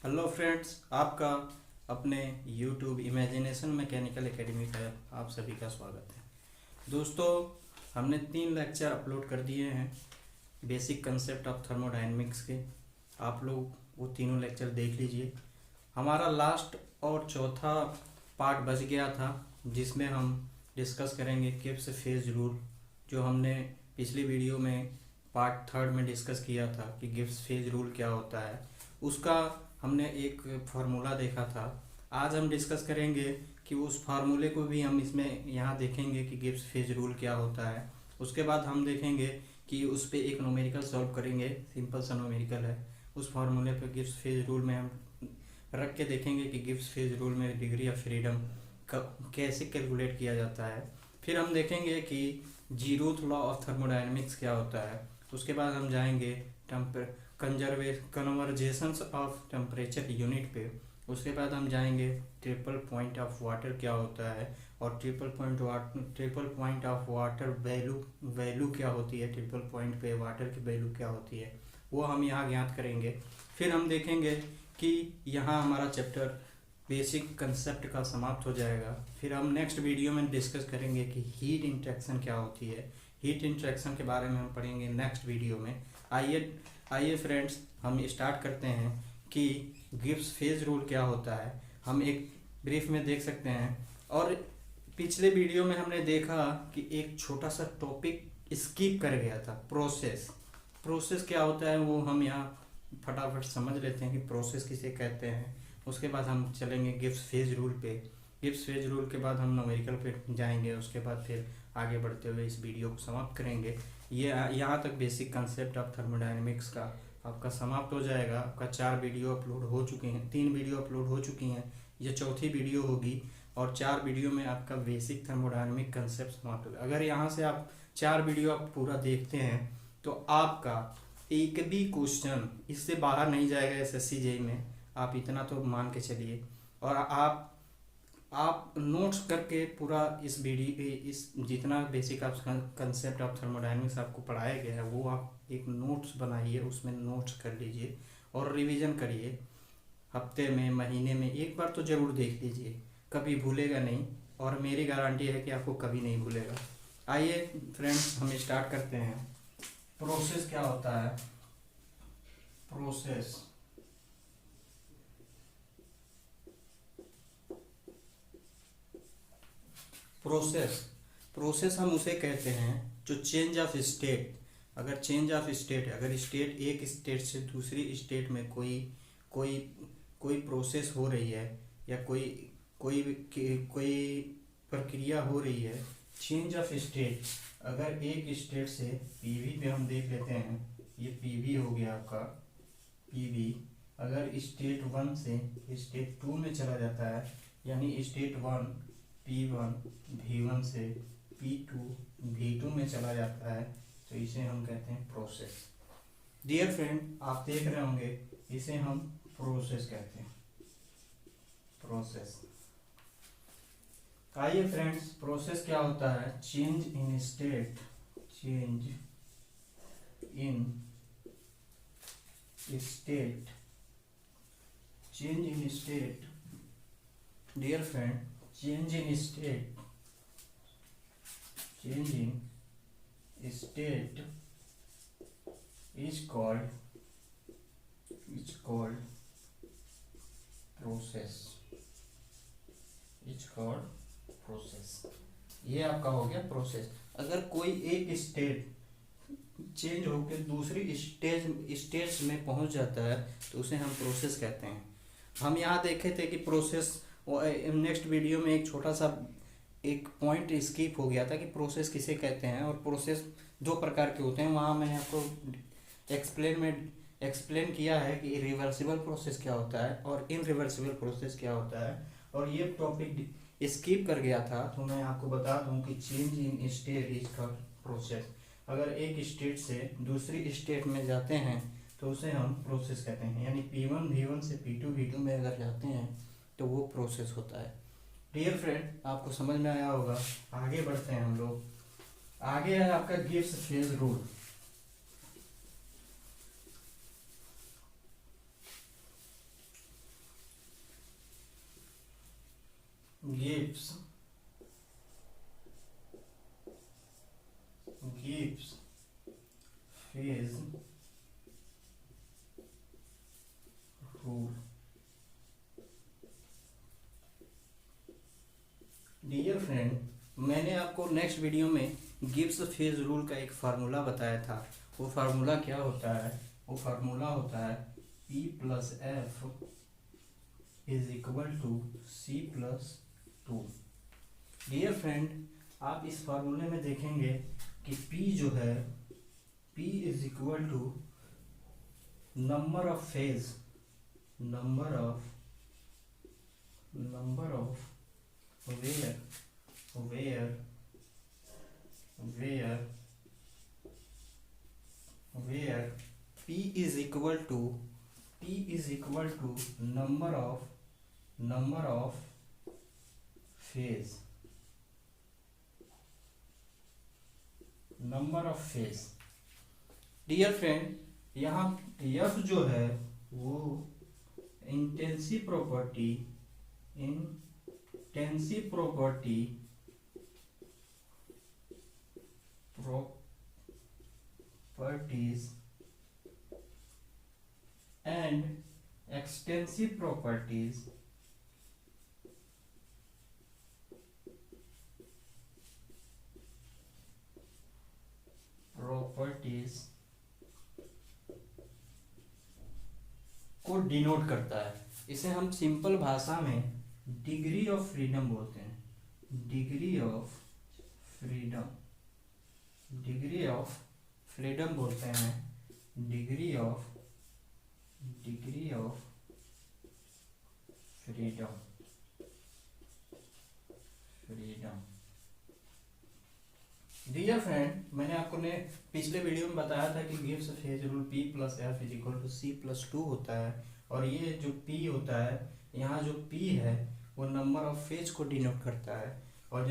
Hello friends, आपका अपने YouTube imagination mechanical academy पर आप सभी का स्वागत है। दोस्तों, हमने 3 लेक्चर अपलोड कर दिए हैं बेसिक कंसेप्ट ऑफ थर्मोडायनेमिक्स के। आप लोग वो तीनों लेक्चर देख लीजिए। हमारा लास्ट और चौथा पार्ट बच गया था, जिसमें हम डिस्कस करेंगे गिब्स फेज रूल, जो हमने पिछली वीडियो में पार्ट थर्ड में डिस्कस किया था कि गिब्स फेज रूल क्या होता है। उसका हमने एक फार्मूला देखा था। आज हम डिस्कस करेंगे कि उस फार्मूले को भी हम इसमें यहाँ देखेंगे कि गिब्स फेज रूल क्या होता है। उसके बाद हम देखेंगे कि उस पर एक न्यूमेरिकल सॉल्व करेंगे, सिंपल सा न्यूमेरिकल है। उस फार्मूले पर गिब्स फेज रूल में हम रख के देखेंगे कि गिब्स फेज रूल में डिग्री ऑफ फ्रीडम कैसे कैलकुलेट किया जाता है। फिर हम देखेंगे कि जीरोथ लॉ ऑफ थर्मोडायनेमिक्स क्या होता है। उसके बाद हम जाएंगे कन्वर्जेशंस ऑफ टेम्परेचर यूनिट पे। उसके बाद हम जाएंगे ट्रिपल पॉइंट ऑफ वाटर क्या होता है, और triple point of water value क्या होती है, ट्रिपल पॉइंट पे वाटर की वैल्यू क्या होती है, वो हम यहाँ ज्ञात करेंगे। फिर हम देखेंगे कि यहाँ हमारा चैप्टर बेसिक कंसेप्ट का समाप्त हो जाएगा। फिर हम नेक्स्ट वीडियो में डिस्कस करेंगे कि हीट इंट्रैक्शन क्या होती है। हीट इंट्रैक्शन के बारे में हम पढ़ेंगे नेक्स्ट वीडियो में। आइए आइए फ्रेंड्स, हम स्टार्ट करते हैं कि गिब्स फेज रूल क्या होता है। हम एक ब्रीफ में देख सकते हैं, और पिछले वीडियो में हमने देखा कि एक छोटा सा टॉपिक स्किप कर गया था, प्रोसेस क्या होता है वो हम यहाँ फटाफट समझ लेते हैं कि प्रोसेस किसे कहते हैं। उसके बाद हम चलेंगे गिब्स फेज रूल पे। गिब्स फेज रूल के बाद हम न्यूमेरिकल पे जाएंगे। उसके बाद फिर आगे बढ़ते हुए इस वीडियो को समाप्त करेंगे। ये यहाँ तक बेसिक कंसेप्ट ऑफ थर्मोडायनेमिक्स का आपका समाप्त हो जाएगा। आपका 4 वीडियो अपलोड हो चुके हैं, 3 वीडियो अपलोड हो चुकी हैं, ये चौथी वीडियो होगी। और 4 वीडियो में आपका बेसिक थर्मोडायनेमिक कंसेप्ट समाप्त होगा। अगर यहाँ से आप 4 वीडियो आप पूरा देखते हैं तो आपका एक भी क्वेश्चन इससे बाहर नहीं जाएगा एसएससी जेई में, आप इतना तो मान के चलिए। और आप नोट्स करके पूरा इस वीडियो इस जितना बेसिक आप कंसेप्ट ऑफ थर्मोडायनेमिक्स आपको पढ़ाया गया है वो आप एक नोट्स बनाइए, उसमें नोट्स कर लीजिए और रिवीजन करिए। हफ्ते में, महीने में एक बार तो ज़रूर देख लीजिए, कभी भूलेगा नहीं। और मेरी गारंटी है कि आपको कभी नहीं भूलेगा। आइए फ्रेंड्स, हम स्टार्ट करते हैं। प्रोसेस क्या होता है? प्रोसेस प्रोसेस प्रोसेस हम उसे कहते हैं जो चेंज ऑफ स्टेट, अगर चेंज ऑफ स्टेट है, अगर स्टेट एक स्टेट से दूसरी स्टेट में कोई कोई कोई प्रोसेस हो रही है, या कोई कोई कोई प्रक्रिया हो रही है, चेंज ऑफ स्टेट। अगर एक स्टेट से पीवी पे हम देख लेते हैं, ये पीवी हो गया आपका पीवी। अगर स्टेट 1 से स्टेट 2 में चला जाता है, यानी स्टेट 1 P1 V1 से P2 V2 में चला जाता है, तो इसे हम कहते हैं प्रोसेस। डियर फ्रेंड, आप देख रहे होंगे इसे हम प्रोसेस कहते हैं, प्रोसेस। आइए फ्रेंड्स, प्रोसेस क्या होता है? Change in state, change in state, change in state. Dear friend, change in state, change in state is called process, is called process। ये आपका हो गया प्रोसेस। अगर कोई एक स्टेट चेंज होकर दूसरी स्टेज में पहुंच जाता है तो उसे हम प्रोसेस कहते हैं। हम यहाँ देखे थे कि प्रोसेस, नेक्स्ट वीडियो में एक छोटा सा एक पॉइंट स्किप हो गया था कि प्रोसेस किसे कहते हैं, और प्रोसेस 2 प्रकार के होते हैं। वहाँ मैंने आपको एक्सप्लेन किया है कि रिवर्सिबल प्रोसेस क्या होता है और इनरिवर्सिबल प्रोसेस क्या होता है, और ये टॉपिक स्किप कर गया था। तो मैं आपको बता दूं कि change in state is called process. अगर एक स्टेट से दूसरी स्टेट में जाते हैं तो उसे हम प्रोसेस कहते हैं। यानी P1 V1 से P2 V2 में अगर जाते हैं तो वो प्रोसेस होता है। डियर फ्रेंड, आपको समझ में आया होगा। आगे बढ़ते हैं हम लोग। आगे है आपका Gibbs phase rule. gives phase rule। Dear friend, मैंने आपको नेक्स्ट वीडियो में गिब्स फेज रूल का एक फार्मूला बताया था। वो फार्मूला क्या होता है? वो फार्मूला होता है P plus F is equal to C plus two. Dear friend, आप इस फार्मूले में देखेंगे कि P जो है, P is equal to number of phase, number of where P is equal to number of phase, dear friend, यहाँ F जो है वो intensive properties and extensive properties को डिनोट करता है। इसे हम सिंपल भाषा में डिग्री ऑफ फ्रीडम बोलते हैं। डिग्री ऑफ फ्रीडम बोलते हैं। Degree of freedom. Dear friend, मैंने आपको ने पिछले वीडियो में बताया था कि Gibbs phase rule P plus F is equal to C plus two होता है, और ये जो P होता है, यहाँ जो P है वो नंबर ऑफ फेज को डिनोट करता है, और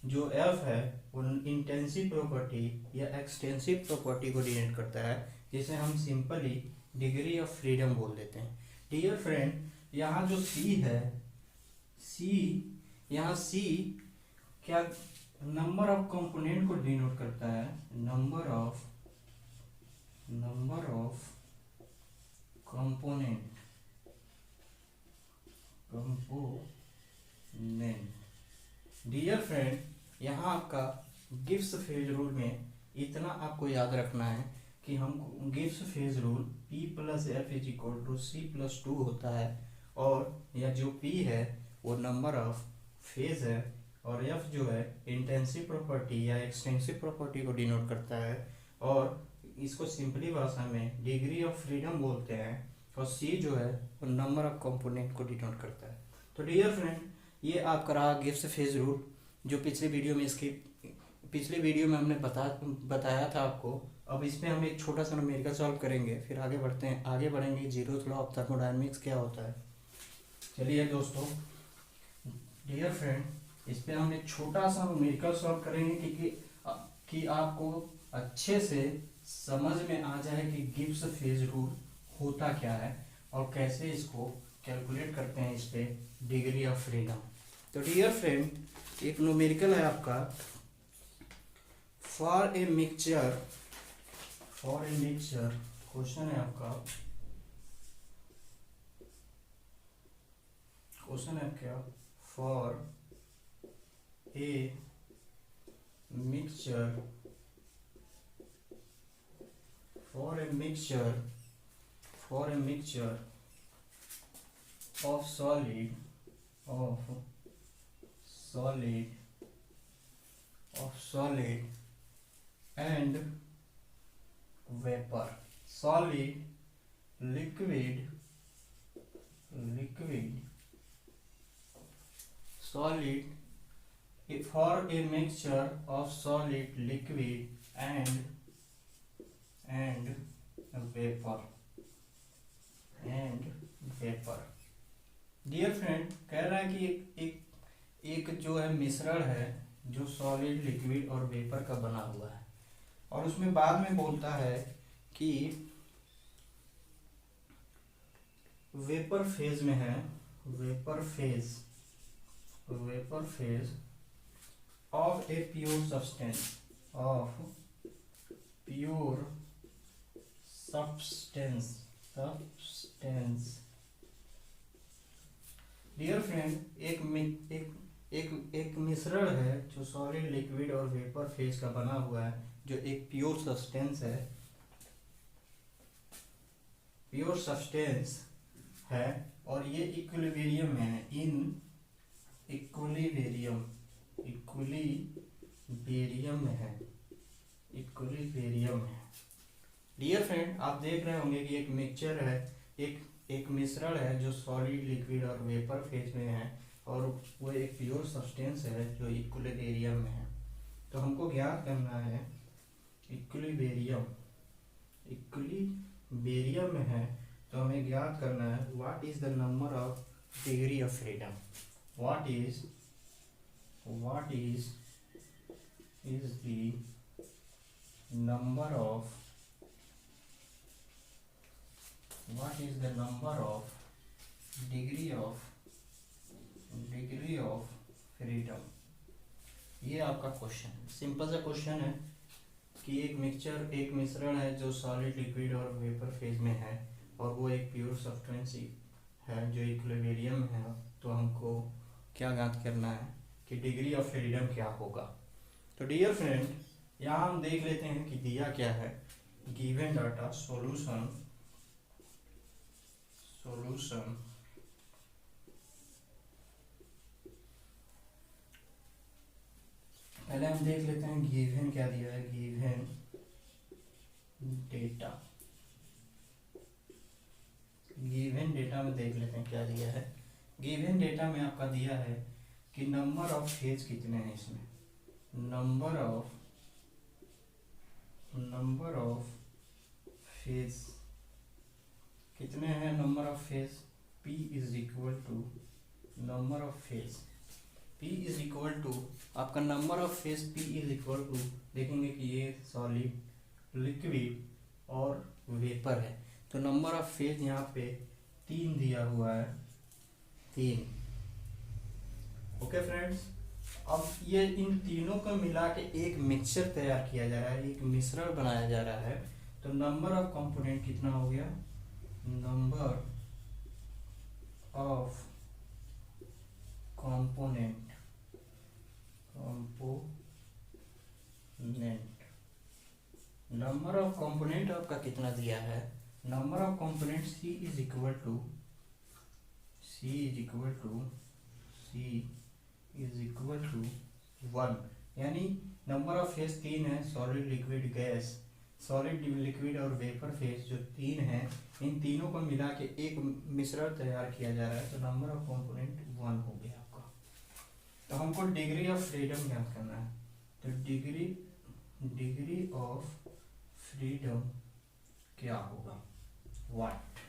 जो F है वो इंटेंसिव प्रॉपर्टी या एक्सटेंसिव प्रॉपर्टी को डिनोट करता है, जिसे हम सिंपली डिग्री ऑफ फ्रीडम बोल देते हैं। डियर फ्रेंड, यहाँ जो C है, यहाँ C क्या नंबर ऑफ कंपोनेंट को डिनोट करता है। Number of component. Dear friend, यहाँ आपका गिब्स फेज रूल में इतना आपको याद रखना है कि हम Gibbs phase rule P plus F is equal to C plus two होता है, और यह जो P है वो नंबर ऑफ फेज है, और F जो है इंटेंसिव प्रॉपर्टी या एक्सटेंसिव प्रॉपर्टी को डिनोट करता है, और इसको सिंपली भाषा में डिग्री ऑफ फ्रीडम बोलते हैं, और C जो है वो नंबर ऑफ कंपोनेंट को डिनोट करता है। तो डियर फ्रेंड, ये आपका रहा गिब्स फेज रूल, जो पिछले वीडियो में हमने बताया था आपको। अब इसमें हम एक छोटा सा न्यूमेरिकल सॉल्व करेंगे, फिर आगे बढ़ेंगे जीरोथ लॉ ऑफ थर्मोडायनेमिक्स क्या होता है। चलिए दोस्तों, डियर फ्रेंड, इस पे हम एक छोटा सा न्यूमेरिकल सॉल्व करेंगे कि आपको अच्छे से समझ में आ जाए कि गिब्स फेज रूल होता क्या है और कैसे इसको कैलकुलेट करते हैं इस पे डिग्री ऑफ फ्रीडम। तो डियर फ्रेंड, एक न्यूमेरिकल है आपका, फॉर ए मिक्सचर क्वेश्चन है आपका, क्वेश्चन है क्या, for a mixture of solid and vapor, solid, liquid, solid, for a mixture of solid, liquid and vapor, dear friend, कह रहा है कि एक जो है मिश्रण है जो सॉलिड, लिक्विड और वेपर का बना हुआ है, और उसमें बाद में बोलता है कि वेपर फेज में है, vapour vapour phase of a pure substance, of pure substance. Dear friend, एक मिश्रण है जो सॉलिड, लिक्विड और वेपर फेज का बना हुआ है, जो एक प्योर सब्सटेंस है, प्योर सब्सटेंस है, और ये इक्विलिब्रियम में है, इन इक्विलिब्रियम में है, इक्विलिब्रियम है। डियर फ्रेंड, आप देख रहे होंगे कि एक मिक्सचर है, एक मिश्रण है जो सॉलिड, लिक्विड और वेपर फेज में है, और वो एक प्योर सब्सटेंस है जो इक्विलिब्रियम में है। तो हमको ज्ञात करना है इक्विलिब्रियम में है, तो हमें ज्ञात करना है what is the number of degree of freedom, what is the number of degree of freedom. ये आपका क्वेश्चन है, सिंपल सा क्वेश्चन है कि एक मिश्रण है जो सॉलिड, लिक्विड और वेपर फेज में है, और वो एक प्योर सब्सटेंस है जो इक्विलिब्रियम में है। तो हमको क्या ज्ञात करना है कि डिग्री ऑफ फ्रीडम क्या होगा। तो डियर फ्रेंड, यहाँ हम देख लेते हैं कि दिया क्या है। गिवन डाटा, सॉल्यूशन पहले हम देख लेते हैं गिवन क्या दिया है। गिवन डेटा में देख लेते हैं क्या दिया है। गिवन डेटा में आपका दिया है कि नंबर ऑफ फेज कितने हैं इसमें, नंबर ऑफ फेज कितने हैं, number of phase P is equal to number of phase, P is equal to आपका number of phase P is equal to, देखेंगे कि ये सॉलिड, लिक्विड और वेपर है, तो नंबर ऑफ फेज यहाँ पे 3 दिया हुआ है, 3। ओके फ्रेंड्स, अब ये इन तीनों को मिला के एक मिक्सचर तैयार किया जा रहा है, एक मिश्रण बनाया जा रहा है। तो नंबर ऑफ कंपोनेंट कितना हो गया, number of component number of component आपका कितना दिया है, number of component C is equal to 1, यानी नंबर ऑफ फेज 3 है, solid, liquid, gas, solid, liquid और वेपर फेज जो 3 है, इन तीनों को मिला के एक मिश्रण तैयार किया जा रहा है। तो नंबर ऑफ कंपोनेंट 1 हो गया आपका। तो हमको डिग्री ऑफ फ्रीडम ज्ञात करना है। तो डिग्री ऑफ फ्रीडम क्या होगा, व्हाट।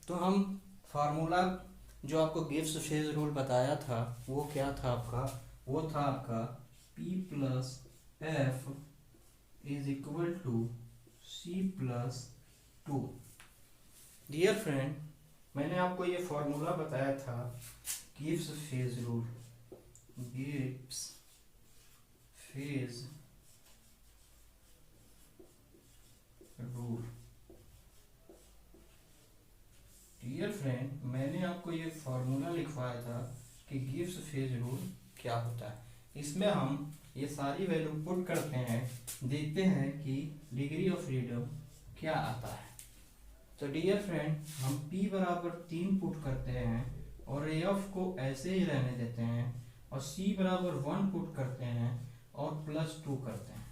तो हम फार्मूला जो आपको गिब्स फेज रूल बताया था वो क्या था आपका, वो था आपका P plus F is equal to C plus 2। Dear friend, मैंने आपको ये फॉर्मूला बताया था Gibbs phase rule, Gibbs phase rule. Dear friend, मैंने आपको ये फॉर्मूला लिखवाया था कि गिब्स फेज रूल क्या होता है। इसमें हम ये सारी वैल्यू पुट करते हैं, देखते हैं कि डिग्री ऑफ फ्रीडम क्या आता है। तो डियर फ्रेंड, हम P बराबर 3 पुट करते हैं और F को ऐसे ही रहने देते हैं, और C बराबर 1 पुट करते हैं और +2 करते हैं।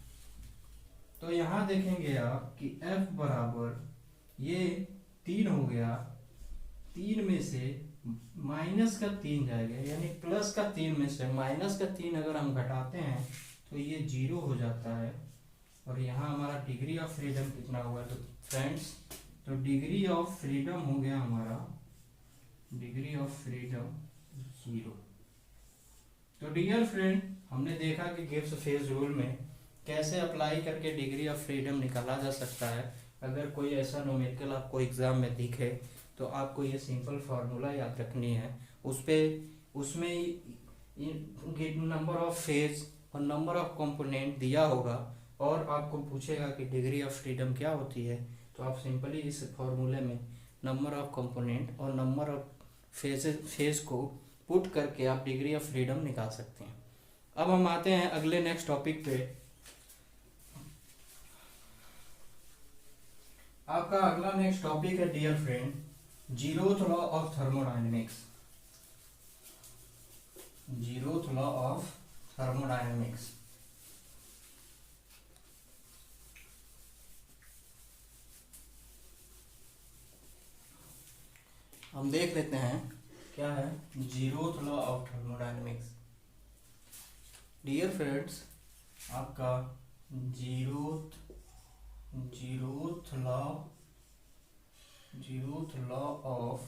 तो यहाँ देखेंगे आप कि F बराबर ये 3 हो गया, 3 में से -3 जाएगा, यानी +3 में से -3 अगर हम घटाते हैं तो ये 0 हो जाता है, और यहाँ हमारा डिग्री ऑफ फ्रीडम कितना हुआ। तो फ्रेंड्स, तो डिग्री ऑफ फ्रीडम हो गया हमारा, डिग्री ऑफ फ्रीडम 0। तो डियर फ्रेंड, हमने देखा कि गिब्स फेज रूल में कैसे अप्लाई करके डिग्री ऑफ फ्रीडम निकाला जा सकता है। अगर कोई ऐसा न्यूमेरिकल आपको एग्जाम में दिखे तो आपको ये सिंपल फार्मूला याद रखनी है, उसमें नंबर ऑफ फेज और नंबर ऑफ कंपोनेंट दिया होगा और आपको पूछेगा कि डिग्री ऑफ फ्रीडम क्या होती है, तो आप सिंपली इस फॉर्मूले में नंबर ऑफ कंपोनेंट और नंबर ऑफ फेज को पुट करके आप डिग्री ऑफ फ्रीडम निकाल सकते हैं। अब हम आते हैं अगले नेक्स्ट टॉपिक पे। आपका अगला नेक्स्ट टॉपिक है dear friend, zeroth law of thermodynamics. Zeroth law of thermodynamics. हम देख लेते हैं क्या है zeroth law of thermodynamics. Dear friends, आपका zeroth law of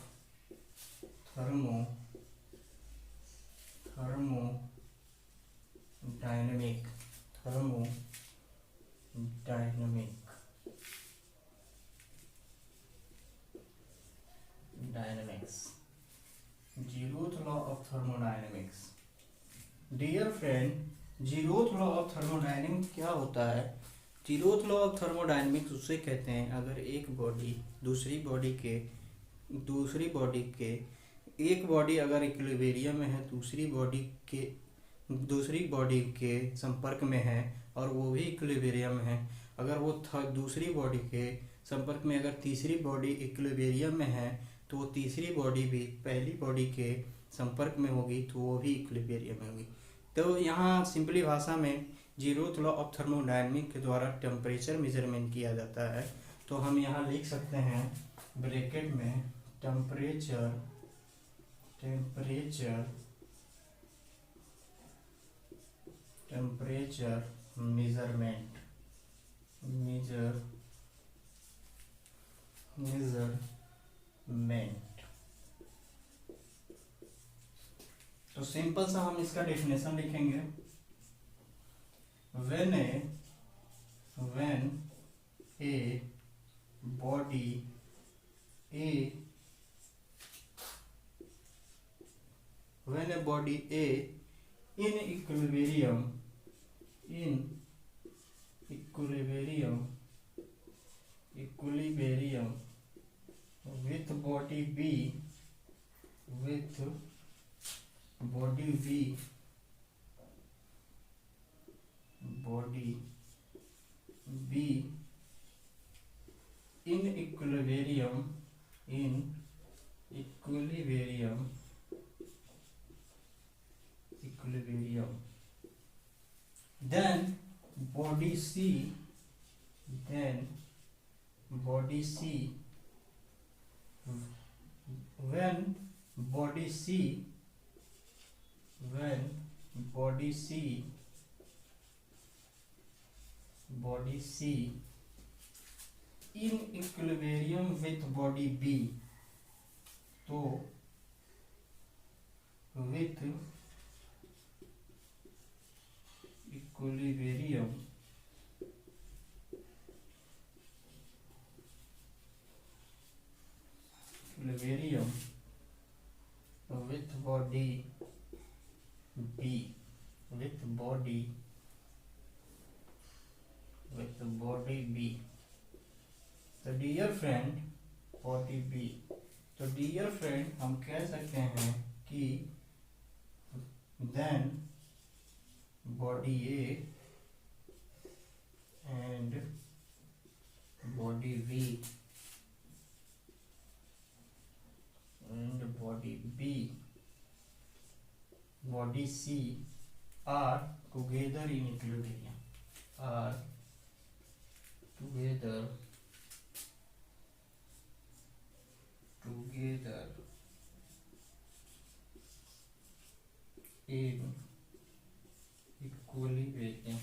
thermodynamics. Zeroth law of thermodynamics. Dear friend, zeroth law of thermodynamics क्या होता है? जीरोथ लॉ ऑफ थर्मोडायनेमिक्स उसे कहते हैं अगर एक बॉडी दूसरी बॉडी के एक बॉडी अगर इक्विलिब्रियम में है, दूसरी बॉडी के संपर्क में है और वो भी इक्विलिब्रियम में है, अगर वो दूसरी बॉडी के संपर्क में अगर तीसरी बॉडी इक्विलिब्रियम में है तो वो तीसरी बॉडी भी पहली बॉडी के संपर्क में होगी तो वो भी इक्विलिब्रियम में होगी। तो यहाँ सिंपली भाषा में जीरोथ लॉ ऑफ थर्मोडायनेमिक्स के द्वारा टेम्परेचर मेजरमेंट किया जाता है। तो हम यहाँ लिख सकते हैं ब्रैकेट में टेम्परेचर मेजरमेंट तो सिंपल सा हम इसका डेफिनेशन लिखेंगे। when a body A in equilibrium with body B in equilibrium then body C when body C in equilibrium with body B, तो with equilibrium with body B तो dear friend body B, तो dear friend हम कह सकते हैं कि then body A and body B body C are together in equilibrium, in equilibrium।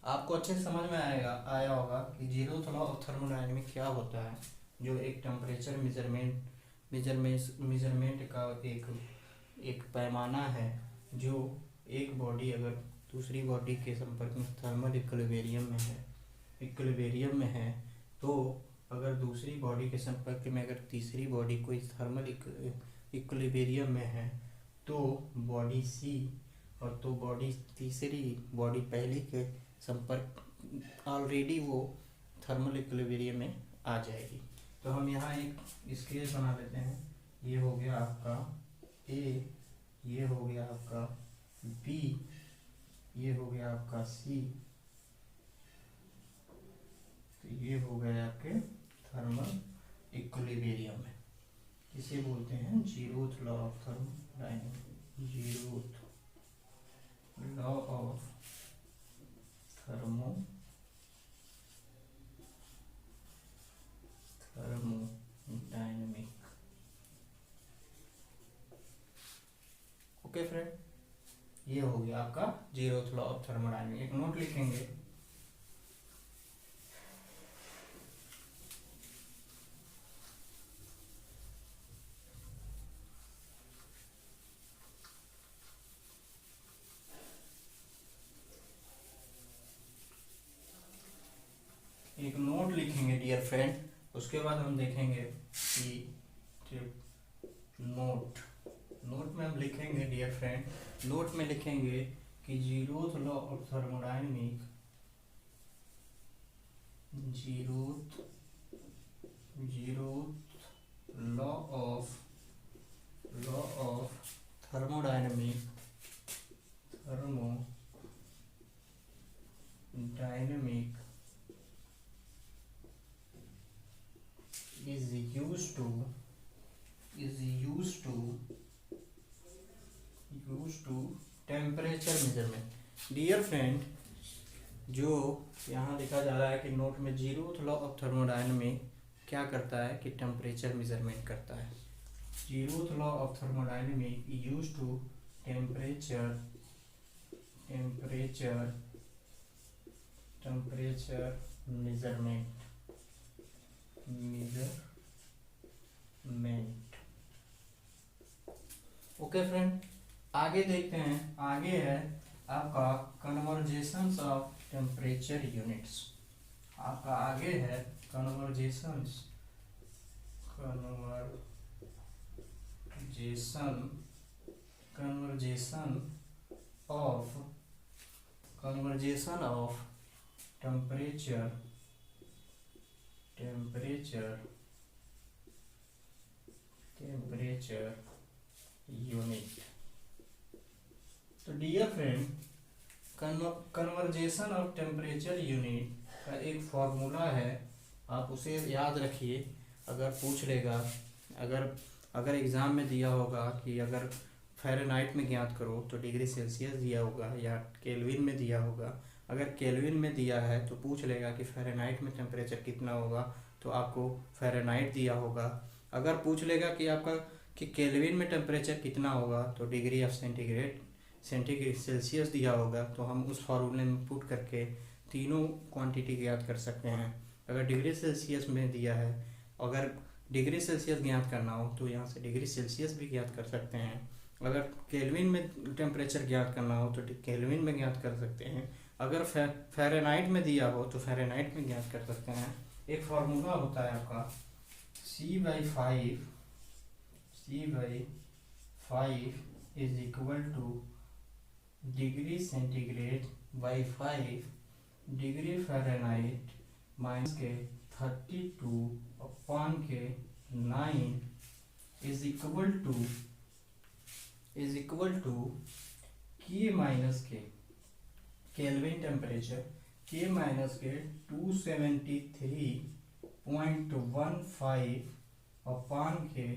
आपको अच्छे से समझ में आया होगा कि जीरोथ लॉ ऑफ थर्मोडायनेमिक्स क्या होता है, जो एक टेम्परेचर मेजरमेंट का एक पैमाना है। जो एक बॉडी अगर दूसरी बॉडी के संपर्क में थर्मल इक्विलिब्रियम में है तो अगर दूसरी बॉडी के संपर्क में अगर तीसरी बॉडी कोई थर्मल इक्विलिब्रियम में है तो बॉडी सी और तो बॉडी तीसरी बॉडी पहली के संपर्क ऑलरेडी वो थर्मल इक्विलिब्रियम में आ जाएगी। तो हम यहाँ एक स्केच बना लेते हैं। ये हो गया आपका ए, ये हो गया आपका बी, ये हो गया आपका सी, तो ये हो गया आपके थर्मल इक्विलिब्रियम में। इसे बोलते हैं zeroth law of thermodynamics, zeroth law of thermodynamic. Okay friend, ये हो गया आपका जीरोथ लॉ ऑफ थर्मोडायनेमिक। एक नोट लिखेंगे, एक नोट लिखेंगे डियर फ्रेंड। उसके बाद हम देखेंगे कि नोट में हम लिखेंगे डियर फ्रेंड, नोट में लिखेंगे कि zeroth law of thermodynamic, zeroth law of thermodynamic is used to temperature measurement. Dear friend, जो यहाँ लिखा जा रहा है कि नोट में जीरोथ लॉ ऑफ थर्मोडायनेमिक क्या करता है कि टेम्परेचर मेजरमेंट करता है। Zeroth law of thermodynamic use to temperature measurement. Okay friend, आगे देखते हैं। आगे है आपका कन्वर्जेशंस ऑफ टेम्परेचर यूनिट्स। आपका आगे है कन्वर्जेशन ऑफ टेम्परेचर यूनिट। तो dear friend, conversation of temperature unit का एक फॉर्मूला है, आप उसे याद रखिए। अगर पूछ लेगा, अगर एग्ज़ाम में दिया होगा कि अगर फ़ारेनहाइट में ज्ञात करो तो डिग्री सेल्सियस दिया होगा या केल्विन में दिया होगा। अगर केल्विन में दिया है तो पूछ लेगा कि फ़ारेनहाइट में टेम्परेचर कितना होगा, तो आपको फ़ारेनहाइट दिया होगा। अगर पूछ लेगा कि आपका कि केल्विन में टेम्परेचर कितना होगा तो डिग्री ऑफ सेंटीग्रेड सेल्सियस दिया होगा। तो हम उस फार्मूले में पुट करके तीनों क्वांटिटी ज्ञात कर सकते हैं। अगर डिग्री सेल्सियस में दिया है, अगर डिग्री सेल्सियस ज्ञात करना हो तो यहाँ से डिग्री सेल्सियस भी ज्ञात कर सकते हैं। अगर केल्विन में टेम्परेचर ज्ञात करना हो तो केल्विन में ज्ञात कर सकते हैं। अगर फ़ारेनहाइट में दिया हो तो फ़ारेनहाइट में ज्ञात कर सकते हैं। एक फार्मूला होता है आपका C/5 is equal two degree centigrade by 5 degree Fahrenheit minus के 32 अपॉन के 9 इज इक्वल टू के माइनस के केल्विन टेम्परेचर के माइनस के 273.15 अपॉन के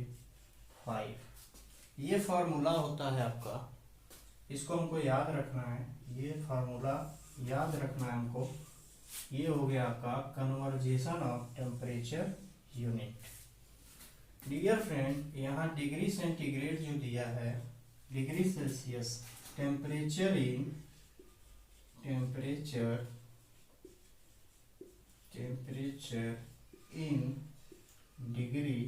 5। ये फार्मूला होता है आपका, इसको हमको याद रखना है। ये फार्मूला याद रखना है हमको। ये हो गया आपका conversation of temperature unit. Dear friend, यहाँ डिग्री सेंटीग्रेड जो दिया है, degree Celsius, temperature in degree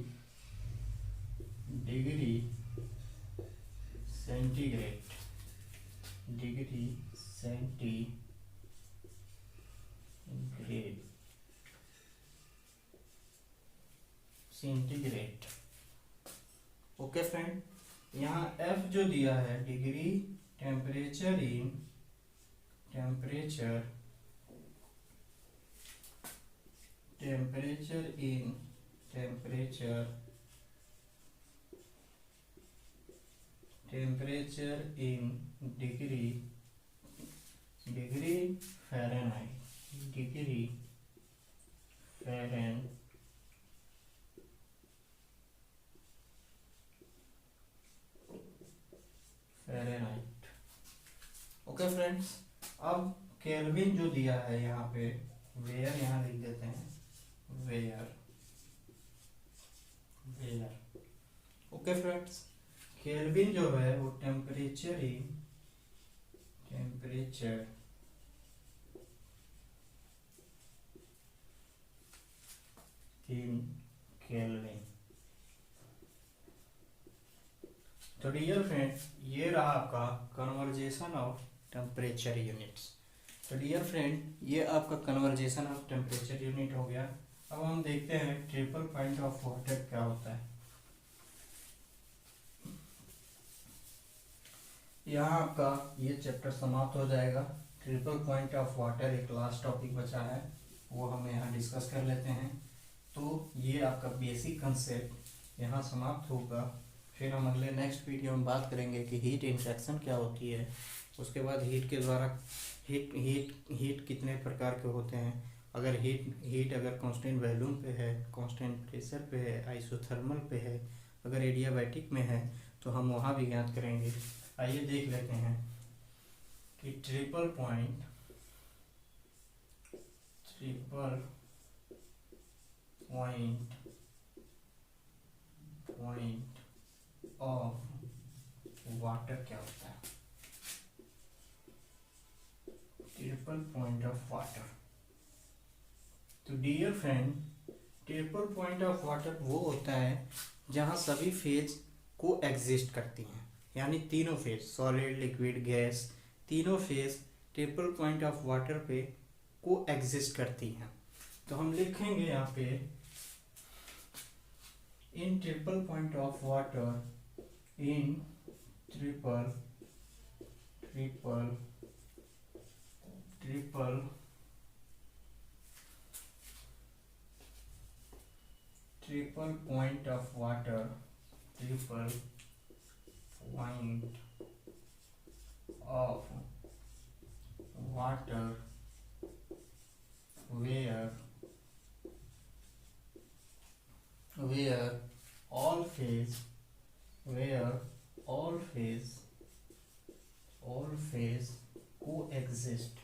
centigrade, centigrade. Okay friend, यहाँ F जो दिया है degree temperature in temperature in degree Fahrenheit, degree Fahrenheit. Okay friends, अब केल्विन जो दिया है यहाँ पे, वेयर यहाँ लिख देते हैं, वेयर। ओके फ्रेंड्स, केल्विन जो है वो टेम्परेचर इन केल्विन। तो डियर फ्रेंड्स, ये रहा आपका कन्वर्जेशन ऑफ टेम्परेचर यूनिट्स। तो डियर फ्रेंड, ये आपका कन्वर्जेशन ऑफ टेम्परेचर यूनिट हो गया। अब हम देखते हैं ट्रिपल पॉइंट ऑफ वाटर क्या होता है। यहाँ आपका ये चैप्टर समाप्त हो जाएगा। ट्रिपल पॉइंट ऑफ वाटर एक लास्ट टॉपिक बचा है, वो हम यहाँ डिस्कस कर लेते हैं। तो ये आपका बेसिक कंसेप्ट यहाँ समाप्त होगा। फिर हम अगले नेक्स्ट वीडियो में बात करेंगे कि हीट इंट्रैक्शन क्या होती है, उसके बाद हीट के द्वारा हीट कितने प्रकार के होते हैं, अगर हीट अगर कांस्टेंट वॉल्यूम पे है, कांस्टेंट प्रेशर पे है, आइसोथर्मल पे है, अगर एडियाबैटिक में है तो हम वहाँ भी ज्ञात करेंगे। आइए देख लेते हैं कि ट्रिपल पॉइंट ऑफ वाटर क्या होता है। ट्रिपल पॉइंट ऑफ वाटर, तो dear friend, triple point of water वो होता है जहाँ सभी फेज को एग्जिस्ट करती हैं, यानी तीनों फेज, सॉलिड, लिक्विड, गैस, तीनों phase triple point of water पे को एग्जिस्ट करती हैं। तो हम लिखेंगे यहाँ पे in triple point of water, in triple point of water, triple point of water where all phase coexist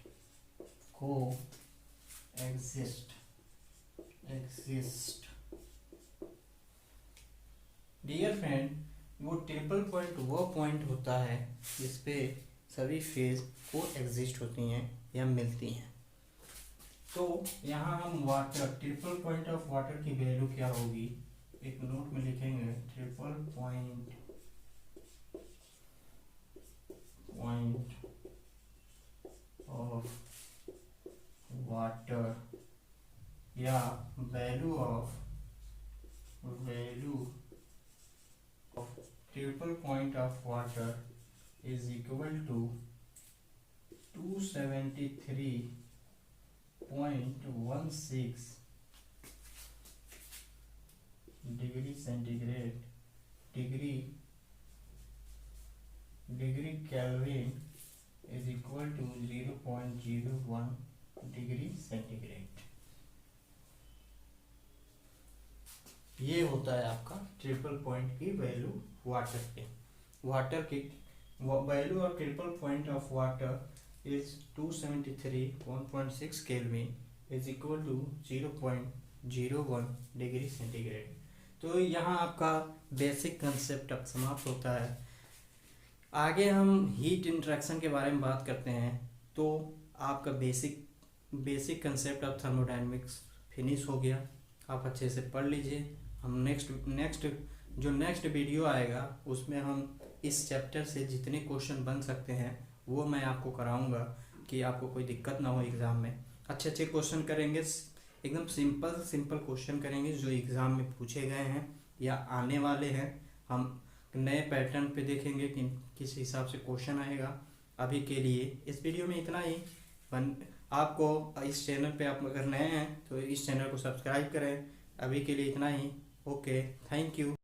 dear friend, वो ट्रिपल पॉइंट वो पॉइंट होता है जिस पे सभी फेज को एग्जिस्ट होती हैं या मिलती हैं। तो यहाँ हम water, triple point of water की वैल्यू क्या होगी, एक नोट में लिखेंगे, ट्रिपल पॉइंट ऑफ वाटर या value of triple point of water is equal to 273.16 degree centigrade, degree Kelvin is equal to 0.01 degree centigrade. ये होता है आपका ट्रिपल पॉइंट की वैल्यू वाटर पे। वाटर की value of triple point of water is 273.16 Kelvin is equal to 0.01 degree centigrade. तो यहाँ आपका बेसिक कंसेप्ट अब समाप्त होता है। आगे हम हीट इंटरेक्शन के बारे में बात करते हैं। तो आपका basic concept of thermodynamics finish हो गया। आप अच्छे से पढ़ लीजिए। हम नेक्स्ट वीडियो आएगा उसमें हम इस चैप्टर से जितने क्वेश्चन बन सकते हैं वो मैं आपको कराऊंगा कि आपको कोई दिक्कत ना हो एग्ज़ाम में। अच्छे क्वेश्चन करेंगे, एकदम सिंपल से सिंपल क्वेश्चन करेंगे जो एग्ज़ाम में पूछे गए हैं या आने वाले हैं। हम नए पैटर्न पे देखेंगे कि किस हिसाब से क्वेश्चन आएगा। अभी के लिए इस वीडियो में इतना ही। आपको इस चैनल पे आप अगर नए हैं तो इस चैनल को सब्सक्राइब करें। अभी के लिए इतना ही। Okay, thank you.